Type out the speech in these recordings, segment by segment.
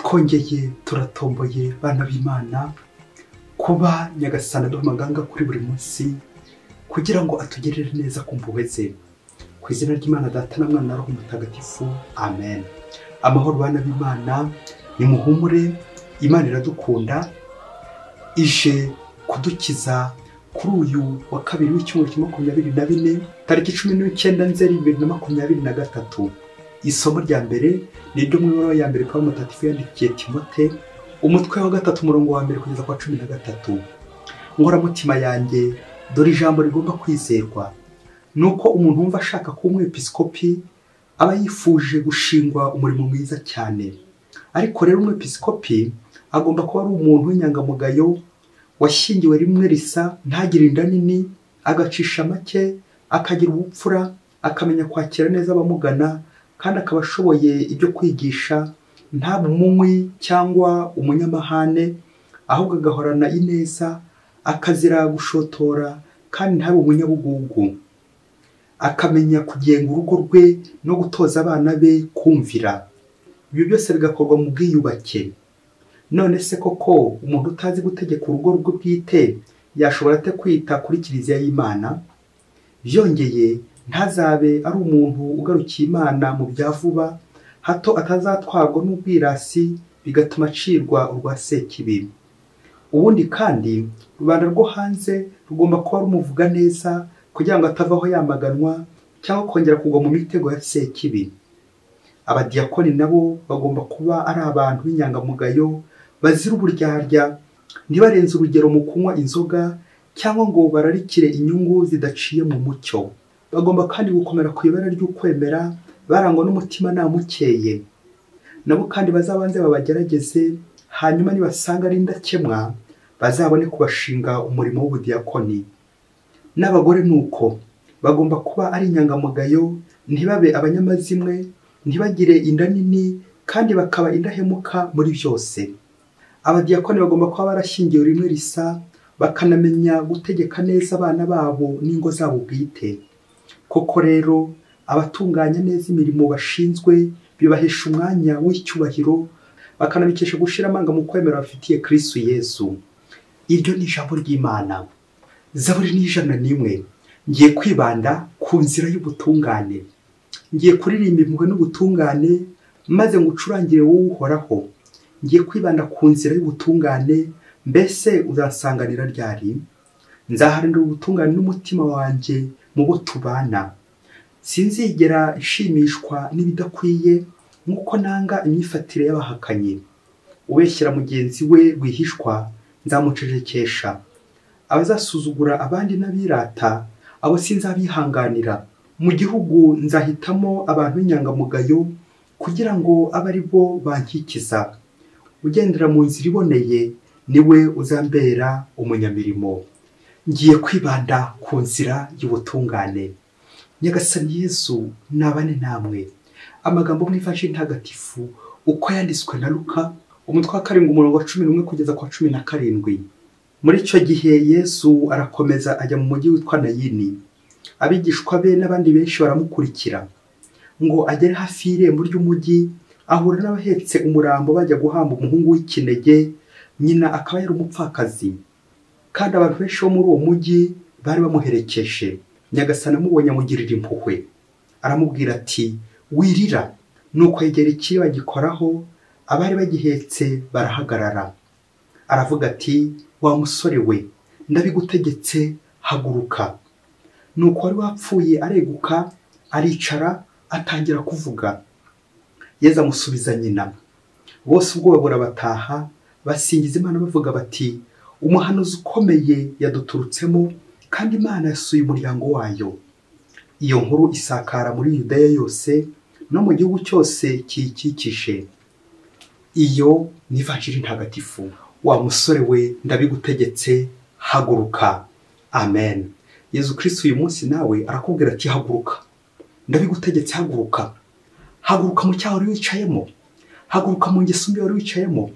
twongeye turatomboye bana b'Imana kuba nyagasana duhamaganga kuri buri munsi kugira ngo atugirire neza ku mpuhwe ze. Ku izina ry'Imana Data na Mwana na Roho Mutagatifu, amen. Amahoro bana b'Imana, nimuhumure, Imana iradukunda, ije kudukiza kuri uyu wa kabiri w'icyumweru cya 24 tariki 19 Nzeri 2023. Isomo rya mbere ni ryo mu ibara ya mbere kwa Mutagatifu yandikiye Timote, umutwe wa 3 umurongo wa 1 kugeza kwa 13. Inkoramutima yanjye, dore ijambo rigomba kwizerwa, nuko umuntu wumva ashaka kuba umwepiskopi aba yifuje gushingwa umurimo mwiza cyane. Ariko rero umwepiskopi agomba kuba ari umuntu w'inyangamugayo, washyingiwe rimwe risa, ntagire inda nini, agacisha make, akagira ubupfura, akamenya kwakira neza abamugana, kandi akaba ashoboye ibyo kwigisha, nta munywi cyangwa umunyamahane, ahubwo agahorana ineza, akazira gushotora, kandi ntabe umunyabugugu. Akamenya kugenga urugo rwe no gutoza abana be kumvira. Ibyo byose bigakorwa mu bwiyubake. None se koko umuntu utazi gutegeka urugo rwe bwite yashobora ate kwita kuri kiliziya y'Imana? Byongeye ntazabe ari umuntu ugarukiye Imana mu bya vuba, hato atazatwarwa n'ubwirasi bigatuma acirwa urwa sekibi. Ubundi kandi rubanda rwo hanze rugomba kuba rumuvuga neza kugira ngo atavaho yamaganwa cyangwa kongera kugwa mu mitego ya sekibi. Abadiyakoni nabo bagomba kuba ari abantu b'inyangamugayo, bazira uburyarya, ntibarenze urugero mu kunywa inzoga cyangwa ngo bararikire inyungu zidaciye mu mucyo. Bagomba kandi gukomera ku ibara ry'ukwemera, barangwa n'umutima namukeye. Nabo kandi bazabanze babagerageze, hanyuma nibasanga ari indakemwa bazabone kubashinga umurimo w'ubudiyakoni. N'abagore nuko bagomba kuba ari inyangamugayo, ntibabe abanyamazimwe, ntibagire inda nini, kandi bakaba indahemuka muri byose. Abadiyakoni bagomba kuba barashyingiwe rimwe risa, bakanamenya gutegeka neza abana babo n'ingo zabo bwite. Koko rero abatunganya neza imirimo bashinzwe bibahesha umwanya w'icyubahiro, bakanabikesha gushira amanga mu kwemera bafitiye Kristo Yesu. Iryo ni ijambo ry'Imana. Zaburi ni 101. Ngiye kwibanda ku nzira y'ubutungane. Ngiye kuririmba impuhwe n'ubutungane, maze ngucurangire wowe uhoraho. Ngiye kwibanda ku nzira y'ubutungane, mbese uzasanganira ryari? Nzaharanira ubutungane n'umutima wanjye mu bo tubana. Sinzigera nshimishwa n'ibidakwiye, nk'uko nanga imyifatire y'abahakanye. Ubeshyira mugenzi we rwihishwa, nzamucecekesha. Abazasuzugura abandi n'abirata, abo sinzabihanganira. Mu gihugu nzahitamo abantu b'inyangamugayo, kugira ngo abe ari bo bankikiza. Ugendera mu nzira iboneye niwe uzambera umunyamirimo. Ngiye kwibanda ku nzira y'ubutungane. Nyagasani Yesu nabane namwe. Amagambo mu ivanjiri ntagatifu uko yanditswe na Luka, umutwe wa 7 umurongo wa 11 kugeza kwa 17. Muri icyo gihe Yesu arakomeza ajya mu mujyi witwa Nayini. Abigishwa be n'abandi benshi baramukurikira. Ngo agere hafi y'irembo ry'umujyi, ahura n'abahetse umurambo bajya guhamba umuhungu w'ikinege, nyina akaba yari umupfakazi. Kandi abantu benshi bo muri uwo mujyi bari bamuherekeje. Nyagasana amubonye amugirira impuhwe, aramubwira ati, wirira. Nuko yegera ikiriba gikoraho, abari bagihetse barahagarara. Aravuga ati, wa musore we, ndabigutegetse, haguruka. Nuko wari wapfuye areguka, aricara, atangira kuvuga. Yesu amusubiza nyina. Bose ubwo burabataha, basingiza Imana bavuga bati, umuhanuzi ukomeye yaduturutsemo, kandi Imana yasuye umuryango wayo. Iyo nkuru isakara muri Yudaya yose no mu gihugu cyose kiyikikije. Iyo ni ivanjiri ntagatifu. Wa musore we, ndabigutegetse, haguruka. Amen. Yesu Kristo uyu munsi nawe arakubwira ati, haguruka. Ndabigutegetse, haguruka. Haguruka mu cyaho wari wicayemo. Haguruka mu ngeso mbi wari wicayemo.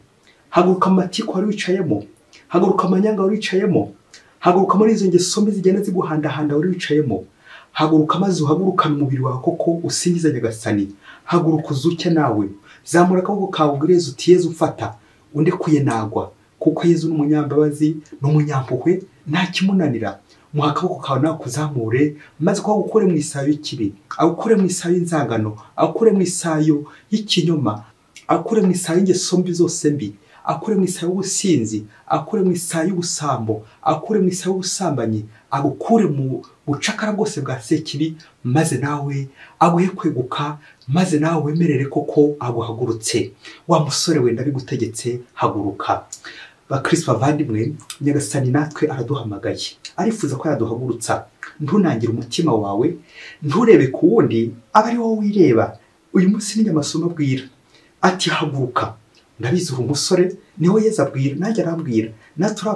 Haguruka mu matiko wari wicayemo. Haguruka mu manyanga wari wicayemo. Haguruka muri izo ngeso mbi zigenda ziguhandahanda wari wicayemo. Haguruka maze uhagurukane umubiri wawe koko usingize Nyagasani. haguruka uzuke nawe, zamura akaboko kawe ubwire Yezu uti Yezu mfata undekuye nagwa, kuko Yezu n'umunyambabazi n'umunyampuhwe nta kimunanira. Muha akaboko kawe nawe kuzamure, maze ko agukure mu isayo y'ikibi, agukure mu isayo y'inzangano, agukure mu isayo y'ikinyoma, agukure mu isayo y'ingeso mbi zose mbi, akure mu isayo y'ubusinzi, akure mu isayo y'ubusambo, akure mu isayo y'ubusambanyi, agukure mu bucakara bwose bwa sekibi, maze nawe aguhe kweguka, maze nawe wemerere koko aguhagurutse. Wa musore wenda bigutegetse haguruka. Bakristo bavandimwe, Nyagasani natwe araduhamagaye, arifuza ko yaduhagurutsa. Ntunangire umutima wawe, nturebe ku wundi, aba ari wowe wireba. Uyu munsi ni amasomo abwira ati haguruka. Ndabizi uri umusore, niho Yezu abwira, nanjye arambwira. Natwe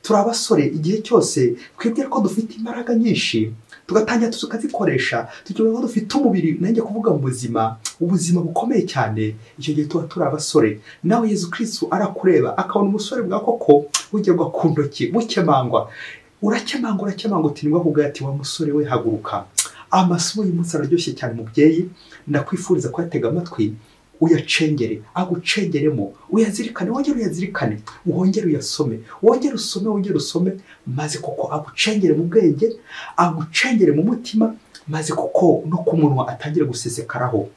turi abasore igihe cyose twibwira ko dufite imbaraga nyinshi, tugatangira tukazikoresha, tukivuga ko dufite umubiri, nanjye kuvuga mu ubuzima bukomeye cyane. Icyo gihe tuba turi abasore. Nawe Yezu Kristo arakureba, akabona umusore bwa koko bugerwa ku ntoki, bukemangwa. Urakemanga uti niba kuvuga ati wa musore we haguruka. Amasomo y'umunsi araryoshye cyane mubyeyi, ndakwifuriza kwatega amatwi, uyacengere, agucengeremo, uyazirikane, wongere uyasome, wongere usome, maze koko agucengere mu bwenge, agucengere mu mutima, maze koko no ku munwa atangire gusesekaraho.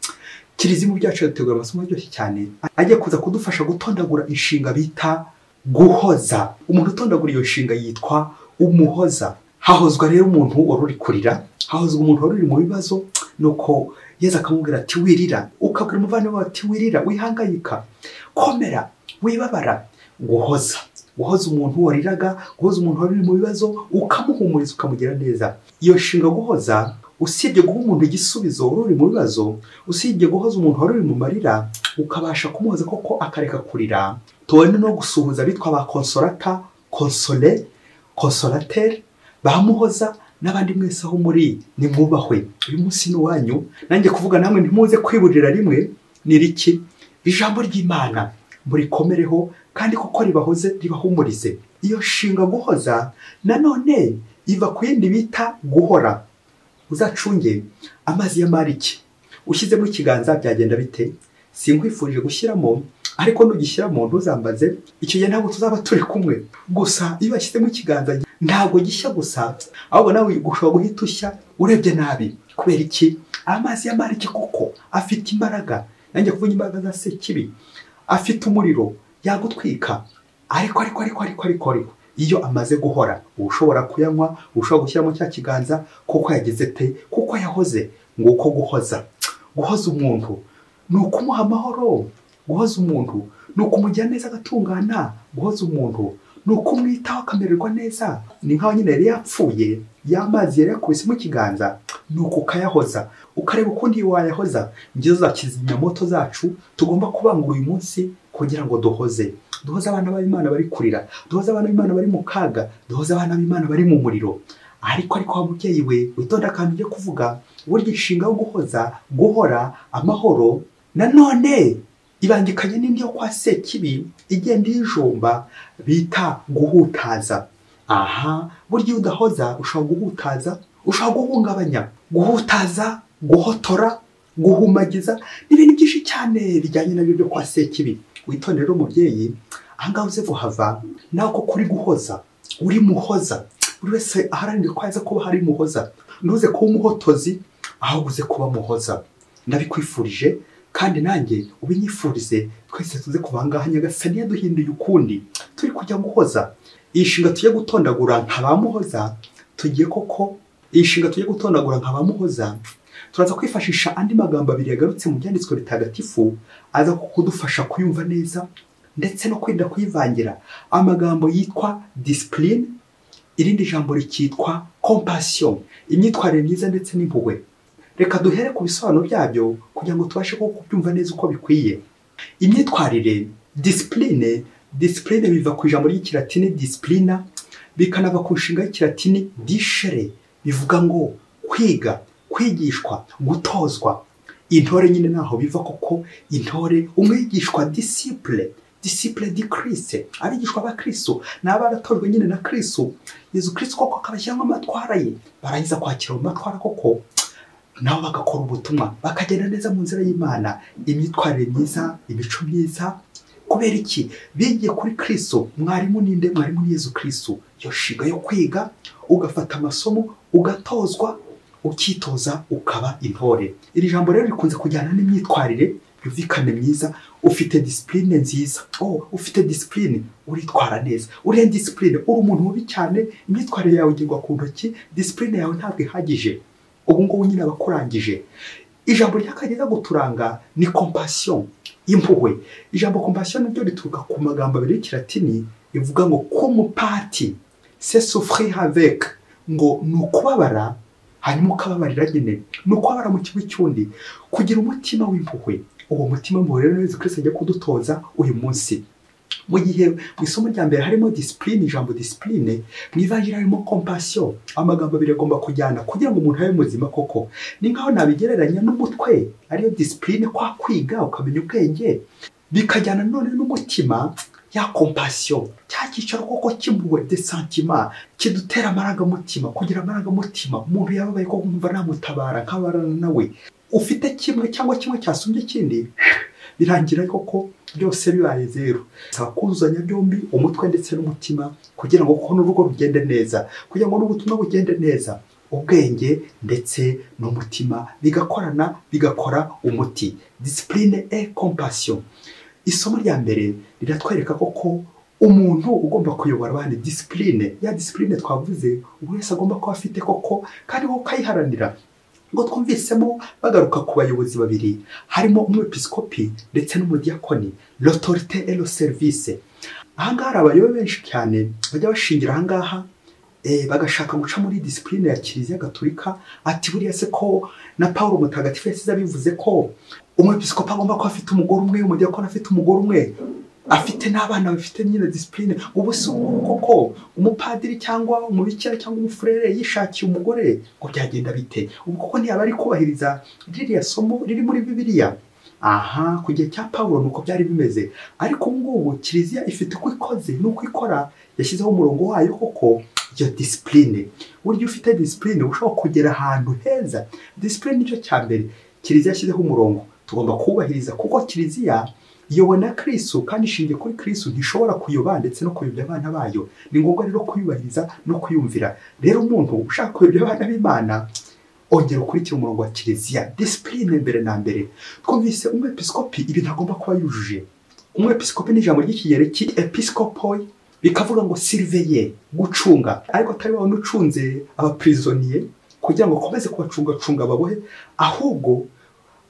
Kirizimu byacu yategura amasomo aryoshye cyane, agiye kuza kudufasha gutondagura inshinga bita guhoza. Umuntu utondagura iyo nshinga yitwa umuhoza. Hahozwa rero umuntu wari uri kurira, hahozwa umuntu wari uri mu bibazo, nuko Yezu akamubwira ati wirira, ukabwira umuvandimwe wawe ati wirira, wihangayika, komera, wibabara. Guhoza umuntu wariraga, guhoza umuntu wari mu bibazo, ukamuhumuriza, ukamugira neza. Iyo nshinga guhoza, usibye guha umuntu igisubizo uri mu bibazo, usibye guhoza umuntu wari mu marira, ukabasha kumuhoza koko akareka kurira. Tubone no gusuhuza bitwa ba consolateur, bamuhoza. N'abandi mwese aho muri ni mwubahwe. Uyu munsi ni wanyu, nanjye kuvuga namwe ntimuze kwiburira rimwe. Ni riki? Ijambo ry'Imana murikomereho, kandi kuko ribahoze ribahumurize. Iyo nshinga guhoza nanone iva ku yindi bita guhora. Uzacunge amazi y'amariki ushyizemo ikiganza byagenda bite? Sinkwifurije gushyiramo, ariko nugishyiramo ntuzambaze, icyo gihe ntabwo tuzaba turi kumwe. Gusa iyo bashyizemo ikiganza ntabwo gishya gusa, ahubwo nawe ushobora guhita ushya urebye nabi. Kubera iki? Amazi y'amariki kuko afite imbaraga, nanjye kuvuga imbaraga za sekibi, afite umuriro, yagutwika. Ariko iyo amaze guhora, ushobora kuyanywa, ushobora gushyiramo cya kiganza, kuko yageze te, kuko yahoze. Nguko guhoza umuntu ni ukumuha amahoro. Guhoza umuntu ni ukumujyana neza agatungana. Guhoza umuntu ni ukumwitaho akamererwa neza. Ni nkaho nyine yari yapfuye, y'amazi yari yakubisemo ikiganza, ni ukayahoza, ukareba ukundi wayahoza. Ngizo za kizimyamoto zacu tugomba kubangura uyu munsi, kugira ngo duhoze abana b'Imana bari kurira, duhoze abana b'Imana bari mu kaga, duhoze abana b'Imana bari mu muriro. Ariko wa mubyeyi we, witonda kandi ujye kuvuga burya inshinga yo guhora, amahoro, nanone ibangikanye n'indi yo kwa sekibi igenda yijomba bita guhutaza. Burya iyo udahoza ushobora guhutaza, ushobora guhungabanya, guhutaza, guhotora, guhumagiza, n'ibintu byinshi cyane bijyanye nabyo byo kwa sekibi. Witondere rero mubyeyi, ahangaha uze kuhava nawe ko kuri guhoza, uri muhoza. Buri wese aharanire ko aza kuba hari muhoza, ntuze kuba umuhotozi, ahubwo uze kuba muhoza. Ndabikwifurije, kandi nanjye ubinyifurize. Twese tuze kuba ngaha Nyagasani yaduhinduye ukundi, turi kujya guhoza. Iyi nshinga tugiye gutondagura nk'abamuhoza, turaza kwifashisha andi magambo abiri yagarutse mu byanditswe bitagatifu, aza kudufasha kuyumva neza ndetse no kwirinda kuyivangira. Amagambo yitwa discipline, irindi jambo rikitwa compassion, imyitwarire myiza ndetse n'impuhwe. Reka duhere ku bisobanuro byabyo kugira ngo tubashe kubyumva neza uko bikwiye. Imyitwarire, discipline biva ku ijambo ry'ikilatini disciplina, bikanava ku nshinga y'ikilatini discere, bivuga ngo kwiga, kwigishwa, gutozwa. Intore nyine naho biva koko, intore, umwigishwa disciple di Kristo, abigishwa ba Kristo n'abaratojwe nyine na Kristo. Yezu Kristo koko akabashyiramo amatwara ye, barangiza kwakira mu matwara koko nabo bagakora ubutumwa bakagenda neza mu nzira y'Imana, imyitwarire myiza, imico myiza. Kubera iki? Bigiye kuri Kristo. Mwarimu ninde? Mwarimu ni Yesu Kristo. Yo shiga yo kwiga, ugafata amasomo, ugatozwa, ukitoza, ukaba intore. Iri jambo rero rikunze kujyana n'imyitwarire yumvikane myiza. Ufite discipline nziza, ufite discipline, uritwara neza. Uri discipline, uri umuntu mubi cyane, imyitwarire yawe igirwa ku ntoki, discipline yawe ntabwo ihagije. Ubu ngubu nyine abakurangije. Ijambo ry'akageza guturanga ni compassion, impuhwe. Ijambo compassion nabyo rituruka ku magambo abiri y'Ikilatini ivuga ngo compati, c'est souffrir avec, ngo nukubabara hanyuma ukababarira nyine, nukubabara mu kibi cyundi, kugira umutima w'impuhwe. Uwo mutima w'impuhwe rero Yesu Kristo ajya kudutoza uyu munsi. Mu gihe mu isomo rya mbere harimo discipline, ijambo discipline, mu ivanjiri harimo compassion. Amagambo abiri agomba kujyana kugira ngo umuntu abe muzima koko. Ni nkaho nabigereranya n'umutwe, ariyo discipline, kwa kwiga ukamenya ubwenge, bikajyana none n'umutima, ya compassion, cya cyicaro koko cy'impuhwe, de sentiment, kidutera amarangamutima, kugira amarangamutima. Umuntu yababaye ko kumva namutabara nkabarana nawe. Ufite kimwe cyangwa kimwe cyasumbye ikindi, birangira koko byose bibaye zero. Saba kuzuzanya byombi, umutwe ndetse n'umutima, kugira ngo koko n'urugo rugende neza, kugira ngo n'ubutumwa bugende neza. Ubwenge ndetse n'umutima bigakorana, bigakora umuti. Discipline et compassion. Isomo rya mbere riratwereka koko umuntu ugomba kuyobora abandi. Discipline, ya discipline twavuze, buri wese agomba kuba afite koko, kandi wowe ukayiharanira. Ngo twumvisemo bagaruka ku bayobozi babiri, harimo umwepiskopi ndetse n'umudiyakoni, l'autorité et le service. Ahangaha hari abayobozi benshi cyane bajya bashingira ahangaha, bagashaka guca muri discipline ya Kiliziya Gatolika. Ati buriya se ko na Paulo mutagatifu yasize bivuze ko umwepiskopi agomba kuba afite umugore umwe, umudiyakoni afite umugore umwe, afite n'abana bafite nyine discipline. Ubu si koko umupadiri cyangwa umubikira cyangwa umufurere yishakiye umugore ngo byagenda bite? Ubu koko ntiyaba ari kubahiriza ririya somo riri muri Bibiliya? Aha, ku gihe cya Paulo nuko byari bimeze, ariko ngubu Kiliziya ifite uko ikoze n'uko ikora, yashyizeho umurongo wayo koko, iyo discipline. Burya ufite discipline ushobora kugera ahantu heza. Discipline nicyo cya mbere Kiliziya yashyizeho umurongo tugomba kubahiriza, kuko Kiliziya iyobowe na Kristo kandi ishingiye kuri Kristo, ntishobora kuyoba ndetse no kuyobya abana bayo. Ni ngombwa rero kuyubahiriza no kuyumvira. Rero umuntu ushaka kuyobya abana b'Imana, ongera ukurikira umurongo wa Kiliziya. Discipline mbere na mbere. Twumvise umwepiskopi ibi ntagomba kuba yujuje. Umwepiskopi ni ijambo ry'Ikigereki episkopoi, bikavuga ngo surveiller, gucunga. Ariko atari wa ucunze abaprisonnier kugira ngo akomeze kubacunga babohe, ahubwo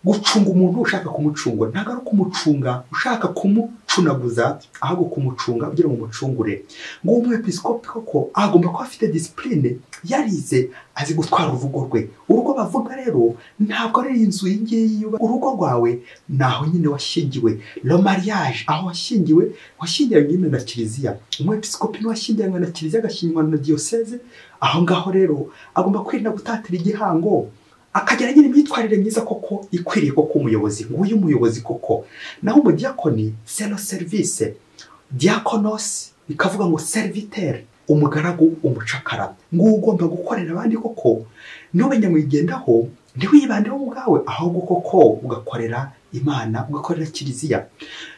gucunga umuntu ushaka kumucungura. Ntabwo ari kumucunga ushaka kumucunaguza, ahubwo kumucunga kugira ngo umucungure. Ngo umwepiskopi koko agomba kuba afite discipline, yarize, azi gutwara urugo rwe. Urugo bavuga rero ntabwo ari inzu y'ingiyi. Urugo rwawe naho nyine washingiwe, le mariage, aho washingiwe nyine na Kiliziya. Umwepiskopi ni washyingiranywe na Kiliziya, agashyingirwa na diocese. Aho ngaho rero agomba kwirinda gutatira igihango, akagira nyine imyitwarire myiza koko ikwiriye koko umuyobozi. Nguyu umuyobozi koko. Naho umudiyakoni, c'est le service. Diakonos bikavuga ngo serviteur, umugaragu, umucakara. Nguwo ugomba gukorera abandi koko, nube nyamwigendaho, ntiwibandeho ubwawe, ahubwo koko ugakorera Imana, ugakorera Kiliziya.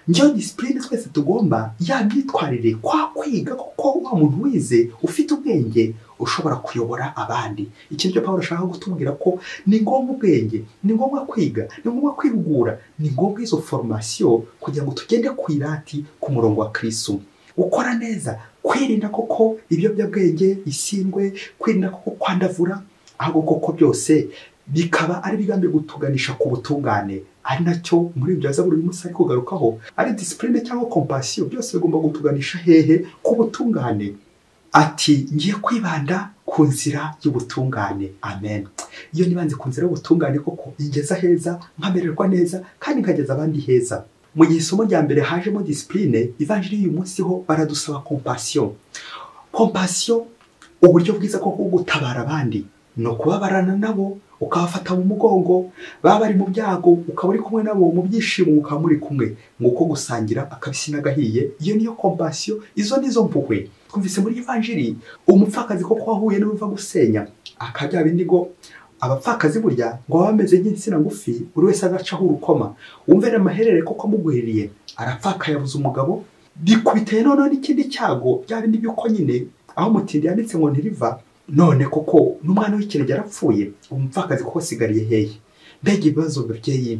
Njyo discipline twese tugomba, ya myitwarire, kwa kwiga koko, wa muntu wize ufite ubwenge ushobora kuyobora abandi. Ikintu cyo Paulo ashaka gutubwira ko ni ngombwa ubwenge, ni ngombwa kwiga, ni ngombwa kwihugura, ni ngombwa izo formation kugira ngo tugende ku irati ku murongo wa Kristo. Ukora neza, kwirinda koko ibiyobyabwenge, isindwe, kwirinda koko kwandavura, ahubwo koko byose bikaba ari bigambe gutuganisha ku butungane. Ari nacyo muri ibyo aza buri munsi ari kugarukaho, ari discipline cyangwa compassion, byose bigomba gutuganisha hehe? Ku butungane. Ati ngiye kwibanda ku nzira y'ubutungane. Amen. Iyo nibanze ku nzira y'ubutungane koko ingeza heza, nkamererwa neza, kandi nkageza abandi heza. Mu gihe isomo rya mbere hajemo discipline, ivanjiri y'uyu munsi ho baradusaba compassion. Compassion, uburyo bwiza koko bwo gutabara abandi, no kubabarana nabo, ukabafata mu mugongo, baba bari mu byago ukaba uri kumwe nabo, mu byishimo ukaba muri kumwe, nguko gusangira akabisi n'agahiye. Iyo niyo compassion, izo nizo mpuhwe. Twumvise muri ivanjiri umupfakazi ko kwahuye n'uva gusenya, akajya bindi ngo abapfakazi burya ngo baba bameze nk'insina ngufi buri wese agacaho urukoma, wumve n'amaherere koko amugwiririye, arapfaka yabuze umugabo, bikubiteye noneho n'ikindi cyago bya bindi by'uko nyine aho umutindi yanditse ngo ntiriva, none koko n'umwana w'ikinege yarapfuye, umupfakazi koko asigariye hehe? Mbega ibibazo babyeyi,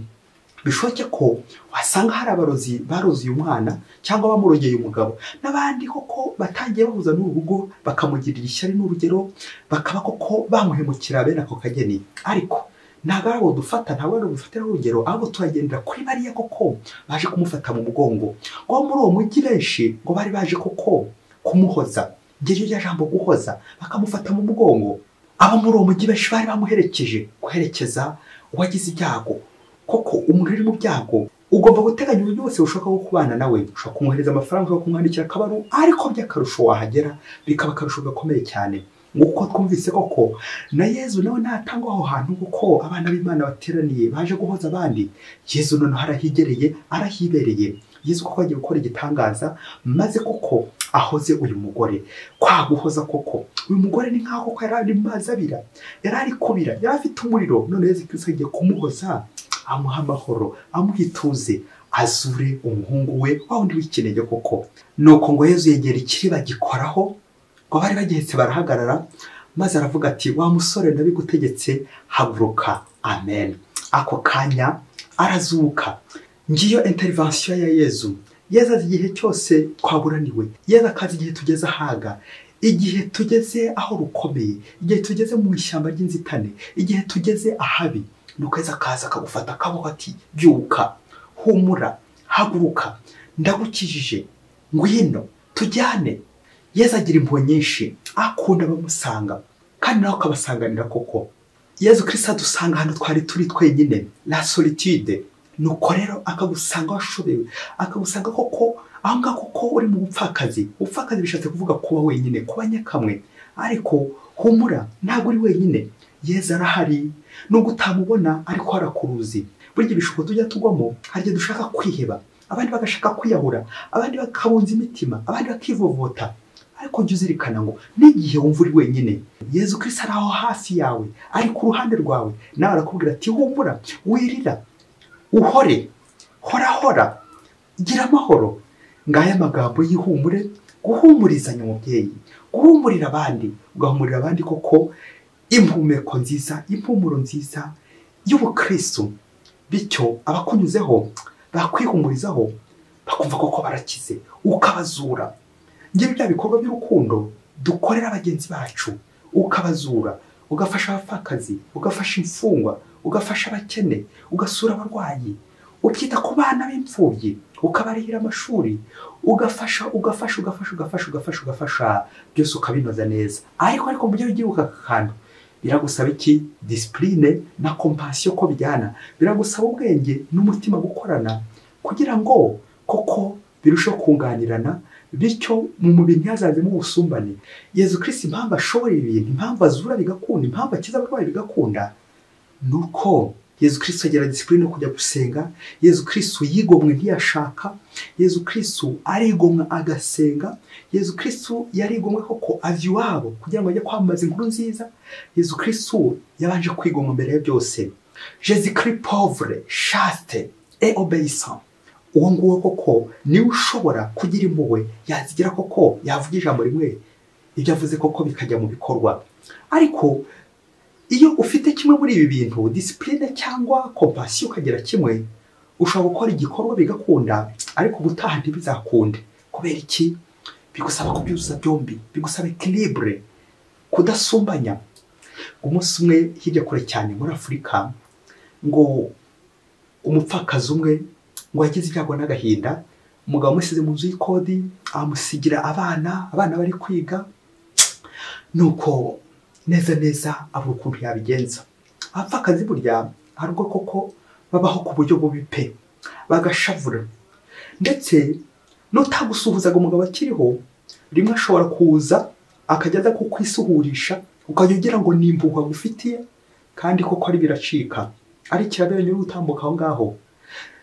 bishoboke ko wasanga hari abarozi barozi uyu mwana cyangwa bamurogeye umugabo, n'abandi koko batangiye bahuza n'urugo bakamugirira ishyari n'urugero, bakaba koko bamuhemukira bene ako kageni. Ariko ntabwo ari abo dufata, ntabwo ari abo dufatira urugero, ahubwo turagendera kuri bariya koko baje kumufata mu mugongo, ngo muri uwo mujyi benshi ngo bari baje koko kumuhoza, ngiryo rya jambo guhoza, bakamufata mu mugongo. Abo muri uwo mujyi benshi bari bamuherekeje, guherekeza uwagize ibyago. Koko umuntu uri mu byago ugomba guteganya uburyo bwose bushoboka bwo kubana nawe, ushobora kumwohereza amafaranga, ushobora kumwandikira akabaru, ariko by'akarusho wahagera bikaba akarusho gakomeye cyane. Nguko twumvise koko na Yezu nawe natangwa aho hantu kuko abana b'Imana bateraniye baje guhoza abandi, Yezu noneho arahigereye arahibereye. Yezu koko agiye gukora igitangaza, maze koko ahoze uyu mugore. Kwa guhoza koko uyu mugore ni nkaho koko yari ari mu mazi abira, yari ari kubira, yari afite umuriro, none Yezu Kristo agiye kumuhoza, amuha amahoro, amuha ituze, azure umuhungu we wa wundi w'ikinege koko. Nuko ngo Yezu yegera ikiriba gikoraho, ngo bari bagihetse barahagarara, maze aravuga ati wa musore ndabigutegetse haguruka. Amen. Ako kanya arazuka. Ngiyo intervention ya Yezu. Yezu azi igihe cyose twaburaniwe, Yezu akazi igihe tugeze ahaga, igihe tugeze aho rukomeye, igihe tugeze mu ishyamba ry'inzitane, igihe tugeze ahabi, nuko Yezu akaza akagufata akaboko ati byuka, humura, haguruka, ndagukijije, ngwino tujyane. Yezu agira impuhwe nyinshi, akunda bamusanga kandi nawe akabasanganira koko. Yezu Kristo adusanga hano twari turi twenyine, la solitude. Nuko rero akagusanga washobewe, akagusanga koko aho ngaho koko uri mu bupfakazi. Ubupfakazi bishatse kuvuga kuba wenyine, kuba nyakamwe, ariko humura ntabwo uri wenyine. Yezu arahari, nubwo utamubona ariko arakuruzi. Burya ibishuko tujya tugwamo hari igihe dushaka kwiheba, abandi bagashaka kwiyahura, abandi bakabunza imitima, abandi bakivovota. Ariko jya uzirikana ngo n'igihe wumva uri wenyine, Yezu Kristo ari aho hafi yawe, ari ku ruhande rwawe, nawe arakubwira ati humura, wirira, uhore, hora, gira amahoro. Ngaya amagambo y'ihumure, guhumurizanya umubyeyi, guhumurira abandi, ugahumurira abandi koko impumeko nziza, impumuro nziza y'ubukristo, bityo abakunyuzeho bakwihumurizaho bakumva koko barakize, ukabazura. Ngiye bya bikorwa by'urukundo dukorera abagenzi bacu, ukabazura, ugafasha abapfakazi, ugafasha imfungwa, ugafasha abakene, ugasura abarwayi, ukita ku bana b'imfubyi, ukabarihira amashuri, ugafasha, byose ukabinoza neza. Ariko mu buryo bw'igihugu kandi biragusaba iki? Discipline na compassion ko bijyana, biragusaba ubwenge n'umutima gukorana kugira ngo koko birusheho kunganirana, bityo mu mubiri ntihazazemo ubusumbane. Yezu Kristo impamvu ashobora ibintu, impamvu azura bigakunda, impamvu akiza abarwayi bigakunda, nuko Yezu Kristo agira discipline no kujya gusenga. Yezu Kristo yigomwe ntiyashaka, Yezu Kristo arigomwa agasenga, Yezu Kristo yarigomwe koko ava iwabo kugira ngo ajye kwamamaza inkuru nziza. Yezu Kristo yabanje kwigomwa mbere ya byose. Jésus Christ pauvre, chaste et obéissant. Uwo nguwo koko niwe ushobora kugira impuhwe, yazigira koko yavuga ijambo rimwe, ibyo avuze koko bikajya mu bikorwa. Ariko iyo ufite kimwe muri ibi bintu, discipline cyangwa compassion, ukagira kimwe, ushobora gukora igikorwa bigakunda, ariko gutaha ntibizakunde. Kubera iki? Bigusaba kubyuzuza byombi, bigusaba equilibre, kudasumbanya. Umunsi umwe hirya kure cyane muri Afurika, ngo umupfakazi umwe ngo yagize ibyago n'agahinda, umugabo amusize mu nzu y'ikodi, amusigira abana bari kwiga, nuko neza abura ukuntu yabigenza. Abapfakazi burya hari ubwo koko babaho ku buryo bubi pe, bagashavura, ndetse n'utagusuhuzaga umugabo akiriho, rimwe ashobora kuza akajya aza kukwisuhurisha, ukajya ugira ngo ni impuhwe agufitiye, kandi koko ari biracika, ari ikiraberanye uri gutambuka aho ngaho.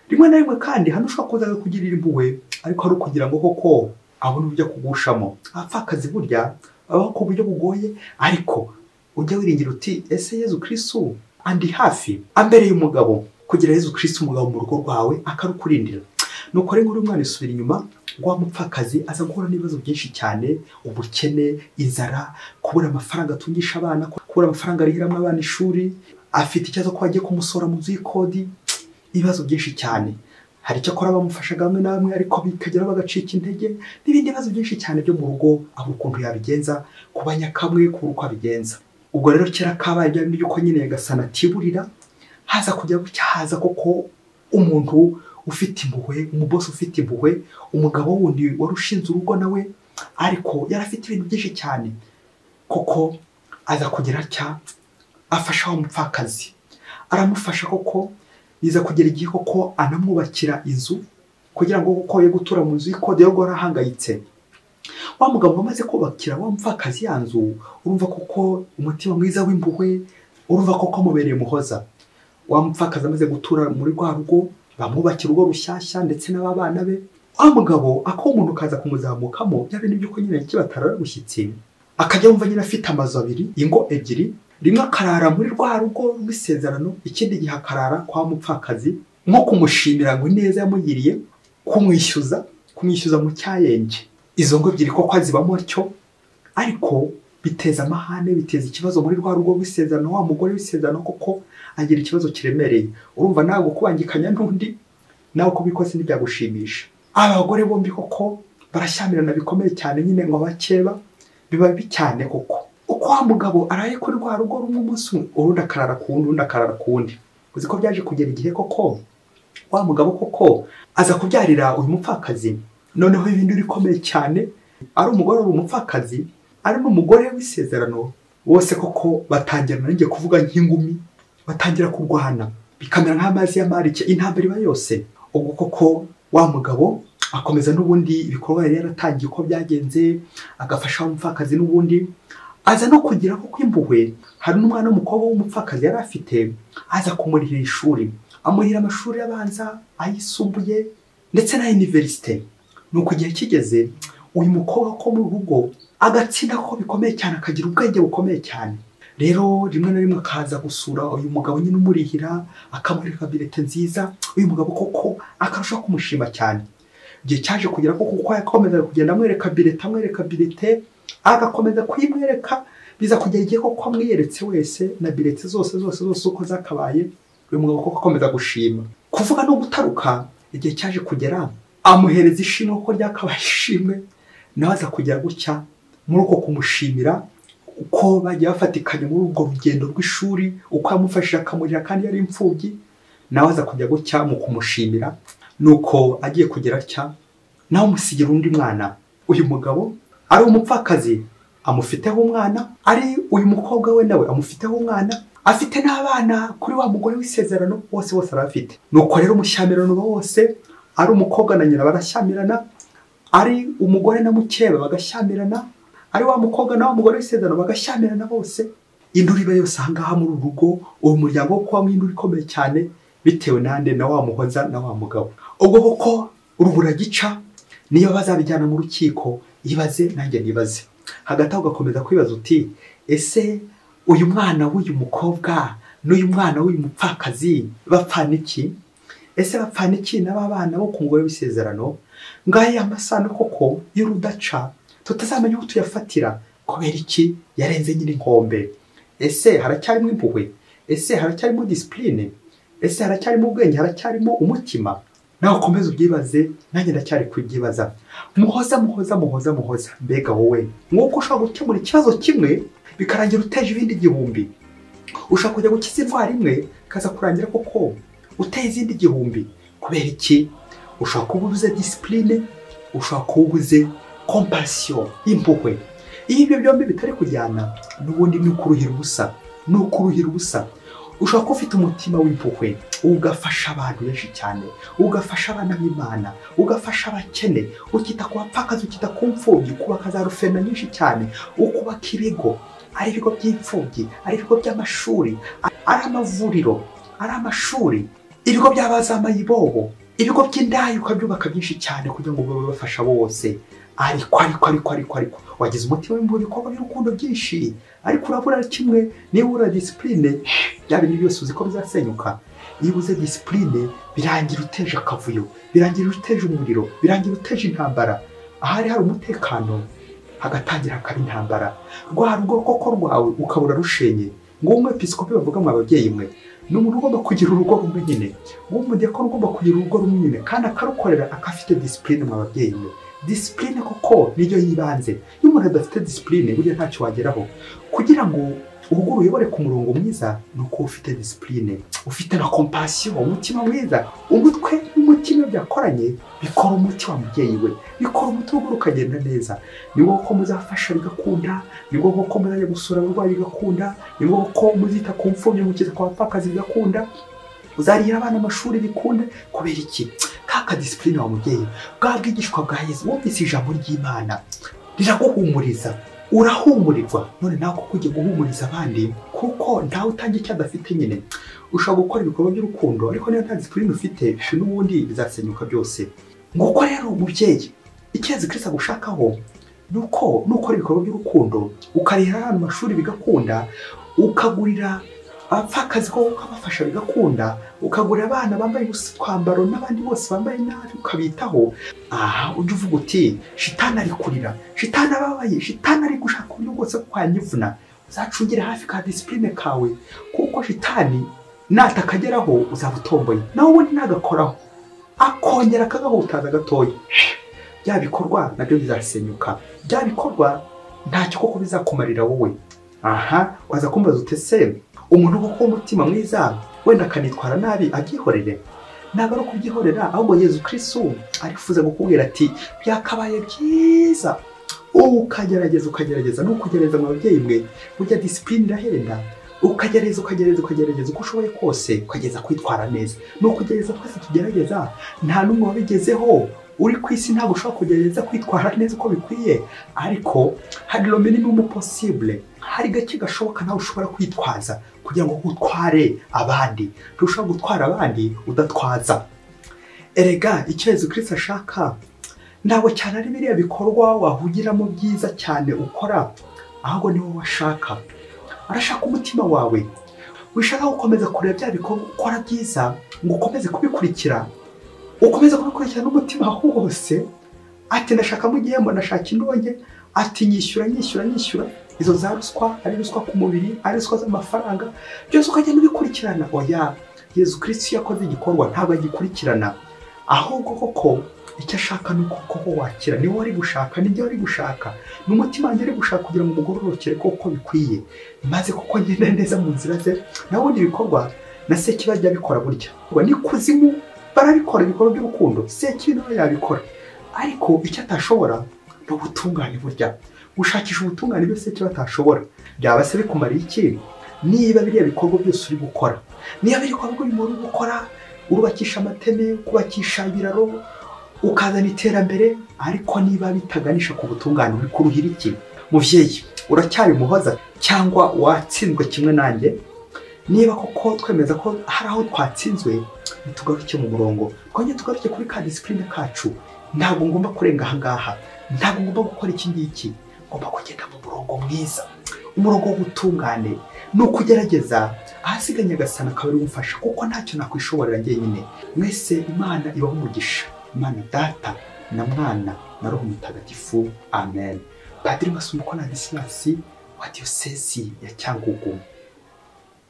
Rimwe na rimwe kandi hano ushobora kuza kugirira impuhwe, ariko ari ukugira ngo koko abone uburyo kugushamo. Abapfakazi burya babaho ku buryo bugoye, ariko ujya wiringira uti ese Yezu Kristo andi hafi ambereye umugabo kugira Yezu Kristo umugabo mu rugo rwawe akarukurindira. Nuko rero uri umwana isubira inyuma ngo wamupfakazi aza guhura n'ibibazo byinshi cyane, ubukene, inzara, kubura amafaranga atungisha abana, kubura amafaranga arihiramwe abana ishuri, afite ikibazo ko bagiye kumusora mu nzu y'ikodi, ibibazo byinshi cyane. Hari icyo akora bamufashaga hamwe na hamwe ariko bikageraho bagacika intege, n'ibindi bibazo byinshi cyane byo mu rugo, aho ukuntu yabigenza, kubanya kamwe kubura uko abigenza. Ubwo rero kera kabaye bya bindi yuko nyine Nyagasani atiburira, haza kujya gutya, haza koko umuntu ufite impuhwe, umubosi ufite impuhwe, umugabo wundi wari ushinze urugo nawe ariko yarafite ibintu byinshi cyane. Koko aza kugira cya afasha wa mupfakazi, aramufasha koko, niza kugera igihe koko anamwubakira inzu kugira ngo koko ye gutura mu nzu y'ikode yo gorahangayitse. Wa mugabo amaze kubakira wa mupfakazi ya nzu, urumva koko umutima mwiza w'impuhwe, urumva koko mubereye muhoza. Wa mupfakazi amaze gutura muri rwa rugo, bamwubakira urugo rushyashya ndetse n'abana be. Wa mugabo ako umuntu kaza kumuzamukamo bya bintu by'uko nyine kibatarara gushyitsi, akajya yumva nyine afite amazu abiri, ingo ebyiri, rimwe akarara muri rwa rugo rw'isezerano, ikindi gihe akarara kwa mupfakazi nko kumushimira ngo neza yamugiriye, kumwishyuza mu cyayenge. Izo ngo ebyiri koko azibamo atyo, ariko biteza amahane, biteza ikibazo muri rwa rugo rw'isezerano. Wa mugore w'isezerano koko agira ikibazo kiremereye. Urumva nawe kubangikanya n'undi nawe ko bikoze ntibyagushimisha. Abagore bombi koko barashyamirana bikomeye cyane, nyine ngo bakeba biba bicyane koko. Uko wa mugabo araye kuri rwa rugo rumwe umunsi umwe, urundi akarara ku wundi, undi akarara ku wundi. Uzi ko byaje kugera igihe koko wa mugabo koko aza kubyarira uyu mupfakazi. Noneho ibindi bikomeye cyane, ari umugore uri umupfakazi, ari n'umugore w'isezerano, bose koko batangirana ngiye kuvuga nk'ingumi, batangira kurwana bikamera nk'amazi y'amarike, intambara iba yose. Ubwo koko wa mugabo akomeza n'ubundi ibikorwa yari yaratangiye uko byagenze, agafasha umupfakazi n'ubundi. Aza no kugira ko impuhwe, hari n'umwana w'umukobwa w'umupfakazi yari afite, aza kumurihira ishuri, amurihira amashuri abanza, ayisumbuye ndetse na universite. Nuko igihe kigeze, uyu mukobwa ko mu rugo agatsinda ko bikomeye cyane, akagira ubwenge bukomeye cyane. Rero rimwe na rimwe akaza gusura uyu mugabo nyine umurihira, akamurika bilete nziza. Uyu mugabo koko akarushaho kumushima cyane. Igihe cyaje kugira ko kuko yakomeza kugenda amwereka bilete, agakomeza kuyimwereka, biza kugera igihe koko amwiyeretse wese na bilete zose uko zakabaye. Uyu mugabo koko akomeza gushima, kuvuga no gutaruka. Igihe cyaje kugera amuhereza ishimwe kuko ryakabaye ishimwe, nawe aza kugera gutya muri uko kumushimira uko bagiye bafatikanya muri ubwo rugendo rw'ishuri, uko yamufashije akamurira kandi yari imfubyi. Nawe aza kujya gutya mu kumushimira. Nuko agiye kugera cya nawe umusigira undi mwana. Uyu mugabo ari umupfakazi, amufiteho umwana, ari uyu mukobwa we nawe amufiteho umwana, afite n'abana kuri wa mugore w'isezerano, bose arafite. Nuko rero umushyamirano wose, ari umukobwa na nyina barashyamirana, ari umugore na mukeba bagashyamirana, ari wa mukobwa na wa mugore w'isezerano bagashyamirana bose. Induru iba yose ahangaha muri uru rugo, uyu muryango wo kuba mw'induru ikomeye cyane, bitewe nande na wa muhoza na wa mugabo. Ubwo koko urubura gica, niyo bazabijyana mu rukiko, ibaze nanjye nibaze. Hagati aho ugakomeza kwibaza uti ese uyu mwana w'uyu mukobwa n'uyu mwana w'uyu mupfakazi bapfana iki? Ese bapfana iki n'aba bana bo ku mugore w'isezerano? Ngahe amasano koko y'urudaca tutazamenya uko tuyafatira, kubera iki yarenze nyine inkombe. Ese haracyarimo impuhwe? Ese haracyarimo discipline? Ese haracyarimo ubwenge? Haracyarimo umutima? Nawe ukomeze ubyibaze, nanjye ndacyari kubyibaza. Muhoza. Mbega wowe nk'uko ushobora gukemura ikibazo kimwe bikarangira uteje ibindi igihumbi, ushaka kujya gukiza indwara imwe kaza kurangira koko uteye izindi igihumbi. Kubera iki? Ushaka kuba ubuze discipline, ushaka kuba ubuze compassion, impuhwe. Iyo ibyo byombi bitari kujyana, n'ubundi ni ukuruhira ubusa. Ushaka ko ufite umutima w'impuhwe, ugafasha abantu benshi cyane, ugafasha abana b'Imana, ugafasha abakene, ukita ku bapfakazi, ukita ku mfubyi, ukubaka za rufena nyinshi cyane, ukubaka ibigo, ari ibigo by'imfubyi, ari ibigo by'amashuri, ari amavuriro, ari amashuri, ibigo by'abazamayibobo, ibigo by'indaya, ukabyubaka byinshi cyane kugira ngo babe bafasha bose. ariko wagize umutima mu bikorwa by'urukundo byinshi ariko urabura kimwe niba ura discipline bya bintu byose uzi ko bizasenyuka. Iyo ubuze discipline birangira uteje akavuyo, birangira uteje umuriro, birangira uteje intambara. Ahari hari umutekano hagatangira hakaba intambara. Rwa rugo koko rwawe ukabura rushenye. Ngo umwepiskopi bavuga mu ababyeyi mwe n'umuntu ugomba kugira urugo rumwe nyine, umudiyakoni ugomba kugira urugo rumwe nyine kandi akarukorera akafite discipline mu ababyeyi mwe. Discipline koko niyo yibanze. Iyo umuntu adafite discipline burya ntacyo wageraho. Kugira ngo urugo ruyobore ku murongo mwiza nuko ufite discipline, ufite na compassion, umutima mwiza. Umutwe n'umutima byakoranye bikora umuti wa mubyeyi we, bikora umuti urugo rukagenda neza. Ni wowe ko muzafasha bigakunda, ni wowe ko muzajya gusura abarwayi bigakunda, ni wowe ko muzita ku mfubyi mukiza kwa bapfakazi bigakunda, uzarira abana amashuri bikunda. Kubera iki? Kaka discipline wa mubyeyi bwabwigishwa bwa Yesu. Wumvise ijambo ry'Imana riraguhumuriza, urahumurirwa. None nawe kuko ugiye guhumuriza abandi kuko ntawe utangiye icyo adafite nyine. Ushobora gukora ibikorwa by'urukundo ariko niyo nta discipline ufite n'ubundi bizasenyuka byose. Nguko rero umubyeyi icyo Yesu Kristo agushakaho nuko nukora ibikorwa by'urukundo, ukarihira abantu amashuri bigakunda, ukagurira abapfakazi ko ukabafasha bigakunda, ukagurira abana bambaye twambaro n'abandi bose bambaye nabi ukabitaho. Ujye uvuga uti shitani ari kurira, shitani ababaye, shitani ari gushaka uburyo bwose kwanyivuna. Uzacungire hafi ka discipline kawe kuko shitani natakageraho uzaba utomboye, nawe ubundi ntagakoraho akongera akagahutaza gatoya. Bya bikorwa nabyo bizasenyuka, bya bikorwa ntacyo koko bizakumarira wowe. Waza kumbaza utese umuntu kuko umutima mwiza wenda akanitwara nabi agihorere. Ntabwo ari ukubyihorera, ahubwo Yesu Kristo arifuza gukubwira ati byakabaye byiza ukagerageza no kugereza mu babyeyi mwe. Burya discipline irahenda, ukagereza uko ushoboye kose ukageza kwitwara neza. No kugereza twese tugerageza, nta n'umwe wabigezeho. Uri ku isi ntabwo ushobora kugereza kwitwara neza uko bikwiye, ariko hari lo minimum possible, hari gake gashoboka nawe ushobora kwitwaza kugira ngo utware abandi. Ntushobora gutwara abandi udatwaza. Erega icyo Yesu Kristo ashaka ntabwo cyane ari biriya bikorwa wahugiramo byiza cyane ukora, ahubwo ni wowe ashaka. Arashaka umutima wawe. Wishaka gukomeza kureba bya bikorwa ukora byiza ngo ukomeze kubikurikira, ukomeza kubikurikira n'umutima wose. Ati ndashaka mu gihembo, ndashaka indonke, ati nyishyura. Izo za ruswa, ari ruswa ku mubiri, ari ruswa z'amafaranga, byose ukagenda ubikurikirana. Oya, Yesu Kristo yakoze igikorwa ntabwo agikurikirana, ahubwo koko icyo ashaka ni uko wakira. Niwe wari gushaka, nibyo wari gushaka, n'umutima wanjye ari gushaka kugira ngo umugororokere koko bikwiye, maze koko ngenda neza mu nzira ze. Nawe ubundi ibikorwa na Sekibi ajya abikora burya. Ni kuzimu barabikora ibikorwa by'urukundo, Sekibi nawe yabikora, ariko icyo atashobora ni ubutungane. Burya gushakisha ubutungane byose Sekibi atashobora. Byaba se bikumariye iki niba biriya bikorwa byose uri gukora, niba biri kwa uri gukora, urubakisha amateme, kubakisha ibiraro, ukazana iterambere, ariko niba bitaganisha ku butungane uri kuruhira iki? Muvyeyi, uracyari muhoza cyangwa watsinzwe kimwe nanjye? Niba koko twemeza ko hari aho twatsinzwe, tugaruke mu murongo, twongeye tugaruke kuri ka discipline kacu. Ntabwo ngomba kurenga aha ngaha, ntabwo ngomba gukora iki ngiki, ngomba kugenda mu murongo mwiza, umurongo w'ubutungane. Ni ukugerageza ahasigaye Nyagasani akaba ari umfasha, kuko ntacyo nakwishoborera njyenyine. Mwese Imana ibaho umugisha, Imana Data na Mwana na Roho Mutagatifu. Amen. Padiri Masumuko na Dismas wa Diocese ya Cyangugu.